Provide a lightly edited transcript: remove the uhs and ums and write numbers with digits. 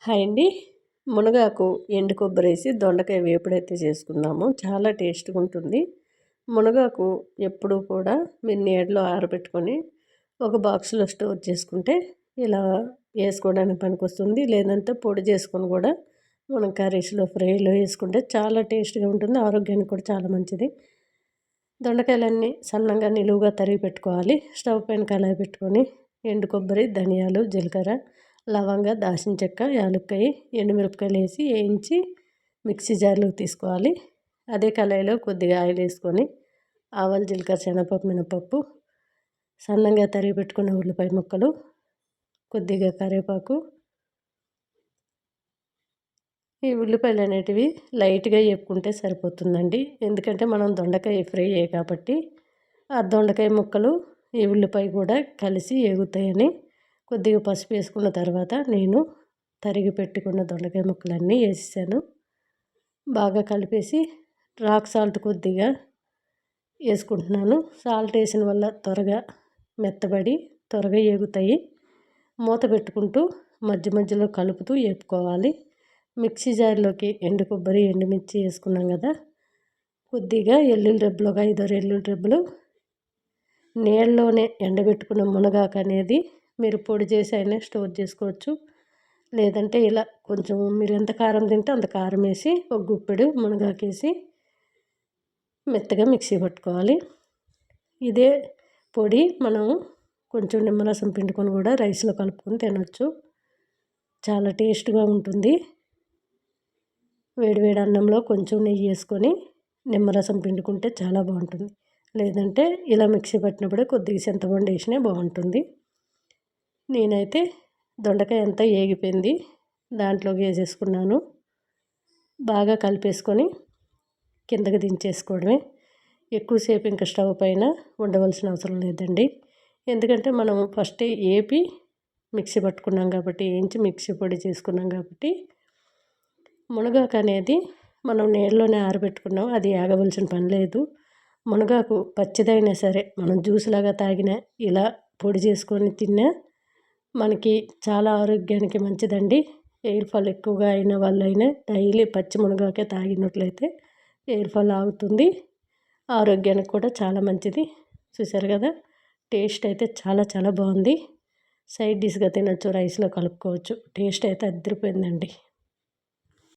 Hi అండి. మునగాకు, ఎండు కొబ్బరేసి దొండకాయ వేపుడైతే చేసుకుందాము. చాలా టేస్ట్‌గా ఉంటుంది. మునగాకు ఎప్పుడూ కూడా మీరు నీడలో ఆరబెట్టుకొని ఒక బాక్స్‌లో స్టోర్ చేసుకుంటే ఇలా వేసుకోవడానికి పనికొస్తుంది. లేదంటే పొడి చేసుకొని కూడా మనం కర్రీస్‌లో, ఫ్రైలో వేసుకుంటే చాలా టేస్ట్‌గా ఉంటుంది. ఆరోగ్యానికి కూడా చాలా మంచిది. దొండకాయలన్నీ సన్నంగా నిలువుగా తరిగి పెట్టుకోవాలి. స్టవ్ పైన కళాయి పెట్టుకొని ఎండు కొబ్బరి, ధనియాలు, జీలకర్ర, లవంగ, దాల్చిన చెక్క, యాలక్కాయ, ఎండుమిరపకాయలు వేసి వేయించి మిక్సీ జార్లోకి తీసుకోవాలి. అదే కళాయిలో కొద్దిగా ఆయిల్ వేసుకొని ఆవాలు, జీలకర్ర, శనగపప్పు, మినపప్పు, సన్నంగా తరిగి పెట్టుకున్న ఉల్లిపాయ ముక్కలు, కొద్దిగా కరివేపాకు, ఈ ఉల్లిపాయలు అనేటివి లైట్గా వేపుకుంటే సరిపోతుందండి. ఎందుకంటే మనం దొండకాయ ఫ్రై కాబట్టి ఆ దొండకాయ ముక్కలు ఈ ఉల్లిపాయ కూడా కలిసి ఎగుతాయని కొద్దిగా పసుపు వేసుకున్న తర్వాత నేను తరిగి పెట్టుకున్న దొండకాయ ముక్కలన్నీ వేసేసాను. బాగా కలిపేసి రాక్ సాల్ట్ కొద్దిగా వేసుకుంటున్నాను. సాల్ట్ వేసిన వల్ల త్వరగా మెత్తబడి త్వరగా ఎగుతాయి. మూత పెట్టుకుంటూ మధ్య మధ్యలో కలుపుతూ వేపుకోవాలి. మిక్సీ జార్లోకి ఎండు కొబ్బరి, ఎండుమిర్చి వేసుకున్నాం కదా, కొద్దిగా ఎల్లుల్లి రెబ్బలు, ఒక 5 ఎల్లుల్లి రెబ్బలు, నీళ్ళలోనే ఎండబెట్టుకున్న మునగాకు అనేది మీరు పొడి చేసి అయినా స్టోర్ చేసుకోవచ్చు. లేదంటే ఇలా కొంచెం మీరు ఎంత కారం తింటే అంత కారం వేసి ఒక గుప్పెడు మునగాకు వేసి మెత్తగా మిక్సీ పట్టుకోవాలి. ఇదే పొడి మనం కొంచెం నిమ్మరసం పిండుకొని కూడా రైస్లో కలుపుకొని తినొచ్చు. చాలా టేస్ట్గా ఉంటుంది. వేడివేడి అన్నంలో కొంచెం నెయ్యి వేసుకొని నిమ్మరసం పిండుకుంటే చాలా బాగుంటుంది. లేదంటే ఇలా మిక్సీ పట్టినప్పుడే కొద్దిగా చింతపండు వేసినా బాగుంటుంది. నేనైతే దొండకాయ అంతా ఏగిపోయింది, దాంట్లోకి వేసేసుకున్నాను. బాగా కలిపేసుకొని కిందకి దించేసుకోవడమే. ఎక్కువసేపు ఇంకా స్టవ్ పైన ఉండవలసిన అవసరం లేదండి. ఎందుకంటే మనం ఫస్ట్ ఏపి మిక్సీ పట్టుకున్నాం కాబట్టి, వేయించి మిక్సీ పొడి చేసుకున్నాం కాబట్టి మునగాకు అనేది మనం నీళ్ళలోనే ఆరబెట్టుకున్నాం, అది ఆగవలసిన పని లేదు. మునగాకు పచ్చిదైనా సరే మనం జ్యూస్ లాగా తాగినా, ఇలా పొడి చేసుకొని తిన్నా మనకి చాలా ఆరోగ్యానికి మంచిదండి. ఎయిర్ ఫాల్ ఎక్కువగా అయిన వాళ్ళైనా డైలీ పచ్చి మునగాకే తాగినట్లయితే ఎయిర్ ఫాల్ ఆగుతుంది. ఆరోగ్యానికి కూడా చాలా మంచిది. చూసారు కదా, టేస్ట్ అయితే చాలా చాలా బాగుంది. సైడ్ డిష్గా తినొచ్చు, రైస్లో కలుపుకోవచ్చు. టేస్ట్ అయితే అదిరిపోయిందండి.